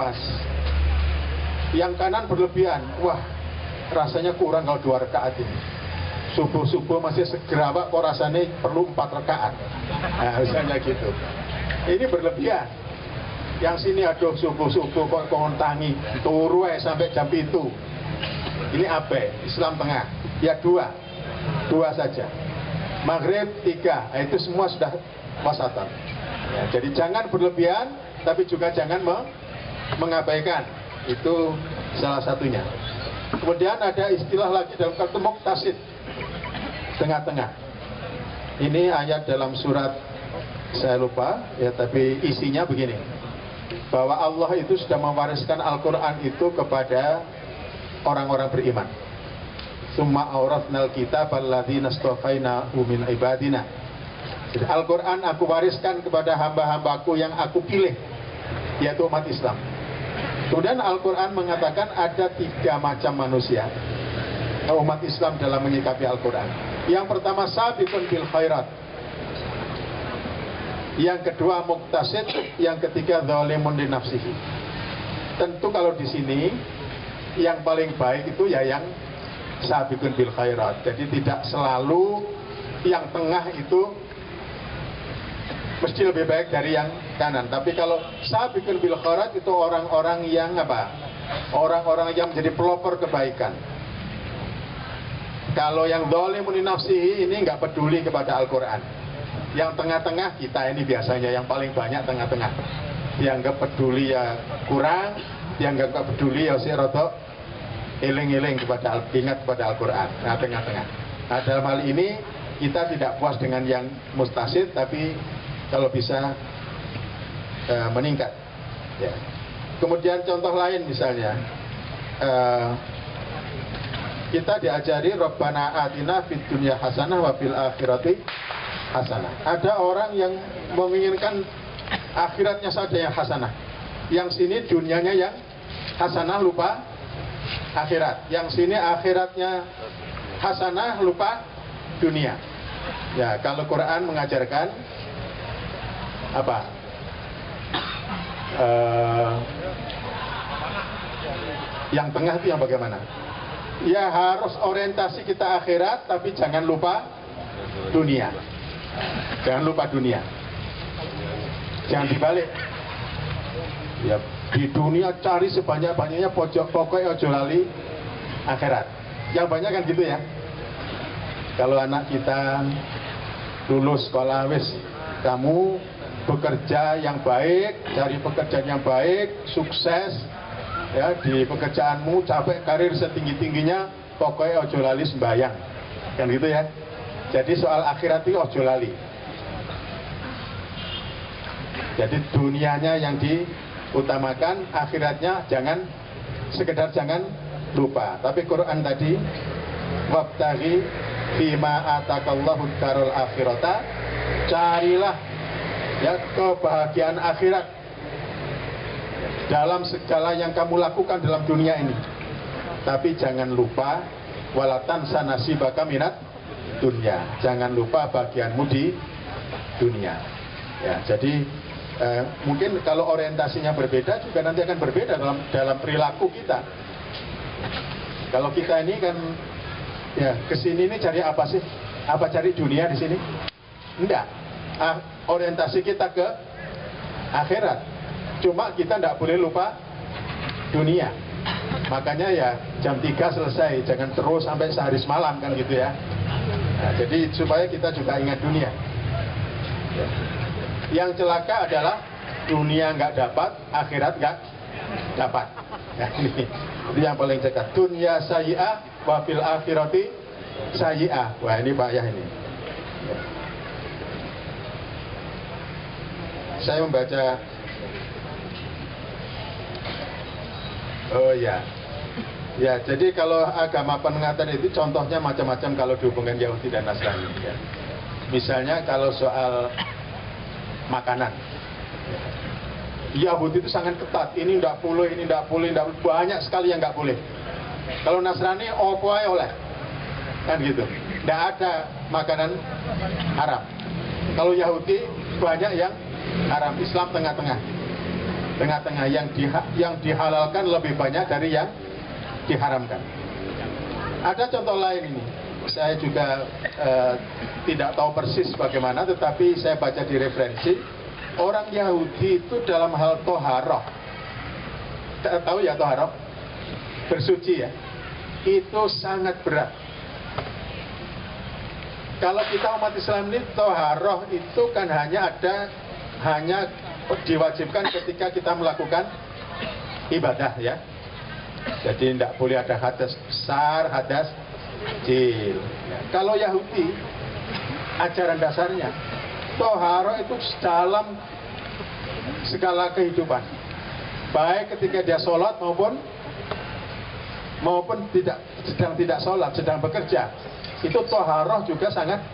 pas. Yang kanan berlebihan, wah rasanya kurang kalau 2 rakaat ini. Subuh-subuh masih segera Pak, kok rasanya perlu 4 rakaat. Nah misalnya gitu. Ini berlebihan. Yang sini aduh subuh-subuh kok kontangi turu sampai jam itu. Ini apa? Islam tengah. Ya 2 saja. Maghrib 3, itu semua sudah wasatan. Ya, jadi jangan berlebihan, tapi juga jangan mengabaikan. Itu salah satunya. Kemudian ada istilah lagi dalam kata muktasid, tengah-tengah. Ini ayat dalam surat, saya lupa ya, tapi isinya begini, bahwa Allah itu sudah mewariskan Al-Quran itu kepada orang-orang beriman. Summa aurathnal kitab alladzina astafaina min ibadina. Jadi Al-Quran aku wariskan kepada hamba-hambaku yang aku pilih, yaitu umat Islam. Kemudian Al-Quran mengatakan ada 3 macam manusia umat Islam dalam menyikapi Al-Quran. Yang pertama sabiqun bil khairat, yang kedua muktasid, yang ketiga zalimun li nafsihi. Tentu kalau di sini yang paling baik itu ya yang sabiqun bil khairat. Jadi tidak selalu yang tengah itu mesti lebih baik dari yang kanan. Tapi kalau sabiqun bil khairat itu orang-orang yang apa? Orang-orang yang menjadi pelopor kebaikan. Kalau yang zalimun li nafsihi ini nggak peduli kepada Al-Quran. Yang tengah-tengah kita ini biasanya yang paling banyak tengah-tengah. Yang nggak peduli ya kurang, yang nggak peduli ya si rotok eling-eling kepada ingat kepada Al-Quran. Nah tengah-tengah. Nah dalam hal ini kita tidak puas dengan yang mustasid, tapi kalau bisa meningkat. Ya. Kemudian contoh lain misalnya, kita diajari Rabbana atina fid dunya hasanah wa fil akhirati hasanah. Ada orang yang menginginkan akhiratnya saja yang hasanah. Yang sini dunianya yang hasanah lupa akhirat. Yang sini akhiratnya hasanah lupa dunia. Ya, kalau Quran mengajarkan apa? Yang tengah itu yang bagaimana? Ya harus orientasi kita akhirat, tapi jangan lupa dunia. Jangan lupa dunia. Jangan dibalik. Ya, di dunia cari sebanyak-banyaknya, pokoknya ojo lali akhirat. Yang banyak kan gitu ya. Kalau anak kita lulus sekolah, wis kamu bekerja yang baik, cari pekerjaan yang baik, sukses ya di pekerjaanmu, capai karir setinggi-tingginya, pokoknya ojo lali sembahyang. Kan gitu ya. Jadi soal akhirat itu ojo lali. Jadi dunianya yang diutamakan, akhiratnya jangan sekedar jangan lupa. Tapi Quran tadi wabtaghi fima atakallahu darul akhirata, carilah ya kebahagiaan akhirat dalam segala yang kamu lakukan dalam dunia ini. Tapi jangan lupa walatan sanasibaka minat dunia, jangan lupa bagianmu di dunia. Ya, jadi mungkin kalau orientasinya berbeda juga nanti akan berbeda dalam perilaku kita. Kalau kita ini kan ya kesini ini cari apa sih? Apa cari dunia di sini? Enggak. Orientasi kita ke akhirat. Cuma kita enggak boleh lupa dunia. Makanya ya jam 3 selesai, jangan terus sampai sehari semalam kan gitu ya. Nah, jadi supaya kita juga ingat dunia. Ya. Yang celaka adalah dunia nggak dapat, akhirat nggak dapat. Nah, ini yang paling cekat. Dunia sayyi'ah wa fil akhirati sayyi'ah. Wah ini payah ini. Saya membaca. Oh ya. Ya, jadi kalau agama pengingatan itu contohnya macam-macam kalau dihubungkan Yahudi dan Nasrani. Ya. Misalnya kalau soal makanan, Yahudi itu sangat ketat. Ini tidak boleh, ini tidak boleh, banyak sekali yang nggak boleh. Kalau Nasrani, opo ae oleh, kan gitu. Tidak ada makanan haram. Kalau Yahudi banyak yang haram. Islam tengah-tengah. Tengah-tengah, yang dihalalkan lebih banyak dari yang diharamkan. Ada contoh lain ini, saya juga tidak tahu persis bagaimana, tetapi saya baca di referensi, orang Yahudi itu dalam hal toharoh, tahu ya toharoh, bersuci ya, itu sangat berat. Kalau kita umat Islam ini toharoh itu kan hanya diwajibkan ketika kita melakukan ibadah ya. Jadi tidak boleh ada hadas besar, hadas kecil. Kalau Yahudi, ajaran dasarnya toharoh itu dalam segala kehidupan, baik ketika dia sholat maupun sedang tidak sholat, sedang bekerja, itu toharoh juga sangat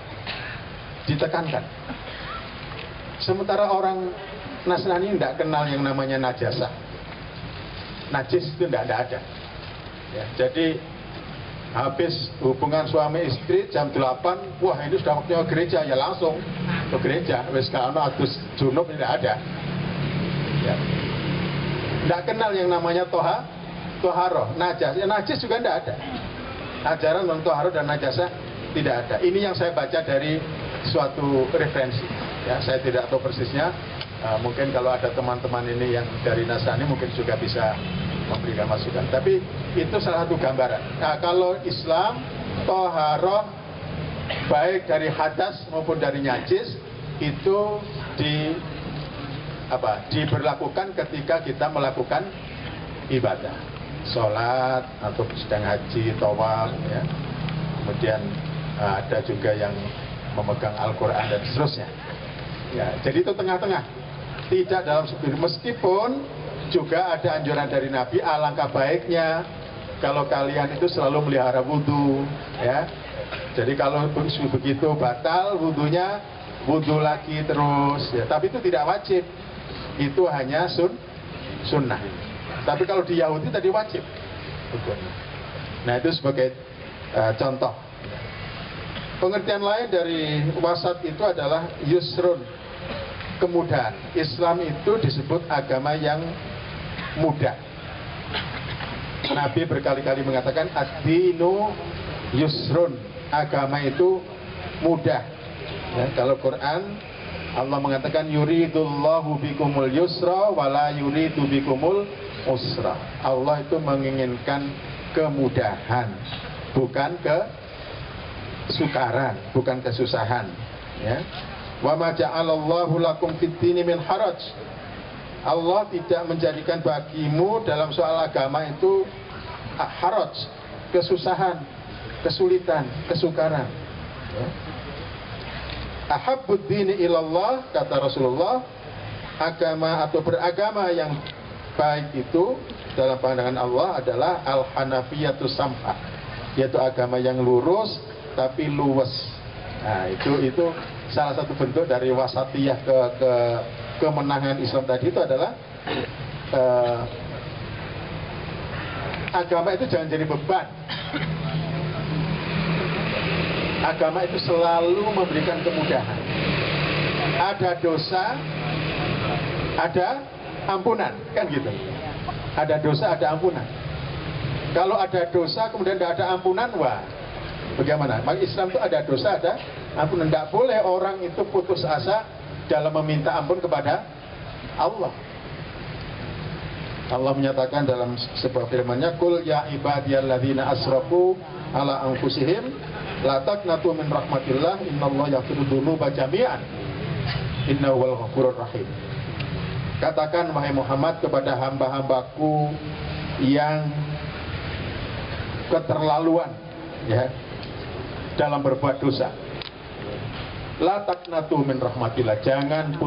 ditekankan. Sementara orang Nasrani tidak kenal yang namanya najasah, najis itu tidak ada ya. Jadi habis hubungan suami istri jam 8, wah ini sudah waktunya gereja, ya langsung ke gereja. Wis kalau adus junub tidak ada ya. Tidak kenal yang namanya toharoh, najis. Ya, najis juga tidak ada. Ajaran tentang toharoh dan najasah tidak ada. Ini yang saya baca dari suatu referensi ya, saya tidak tahu persisnya. Mungkin kalau ada teman-teman ini yang dari Nasrani mungkin juga bisa memberikan masukan. Tapi itu salah satu gambaran. Nah, kalau Islam toharoh baik dari hadas maupun dari najis itu diberlakukan ketika kita melakukan ibadah, sholat atau sedang haji, tawaf ya. Kemudian ada juga yang memegang Al-Quran dan seterusnya ya. Jadi itu tengah-tengah, tidak dalam sebuah, meskipun juga ada anjuran dari Nabi, alangkah baiknya kalau kalian itu selalu melihara wudhu ya. Jadi kalau begitu batal wudhunya, wudhu lagi terus ya. Tapi itu tidak wajib, itu hanya sunnah. Tapi kalau di Yahudi tadi wajib. Nah itu sebagai contoh. Pengertian lain dari wasat itu adalah yusrun, kemudahan. Islam itu disebut agama yang mudah. Nabi berkali-kali mengatakan ad-dinu yusrun, agama itu mudah ya. Kalau Quran Allah mengatakan yuridullahu bikumul yusra wala yuridu bikumul usra. Allah itu menginginkan kemudahan, bukan kesukaran, bukan kesusahan ya. Wa ma ja'alallahu lakum fid-dini min haraj. Allah tidak menjadikan bagimu dalam soal agama itu haraj, kesusahan, kesulitan, kesukaran ya. Ahabbud dini ilallah, kata Rasulullah, agama atau beragama yang baik itu dalam pandangan Allah adalah al-hanafiyatus samha, yaitu agama yang lurus tapi luwes. Nah itu salah satu bentuk dari wasatiyah kemenangan Islam tadi, itu adalah agama itu jangan jadi beban. Agama itu selalu memberikan kemudahan. Ada dosa, ada ampunan, kan gitu. Ada dosa, ada ampunan. Kalau ada dosa kemudian tidak ada ampunan, wah bagaimana? Maka Islam itu ada dosa, ada ampunan. Tidak boleh orang itu putus asa dalam meminta ampun kepada Allah. Allah menyatakan dalam sebuah firman-Nya, "Qul ya ibadiyalladzina asrafu ala anfusihim la taqnatu min rahmatillah innallaha yaghfiru dzunuba jami'an innahu huwal ghafurur rahim." Katakan wahai Muhammad kepada hamba-hambaku yang keterlaluan ya dalam berbuat dosa, la taqnatu min rahmatillah, jangan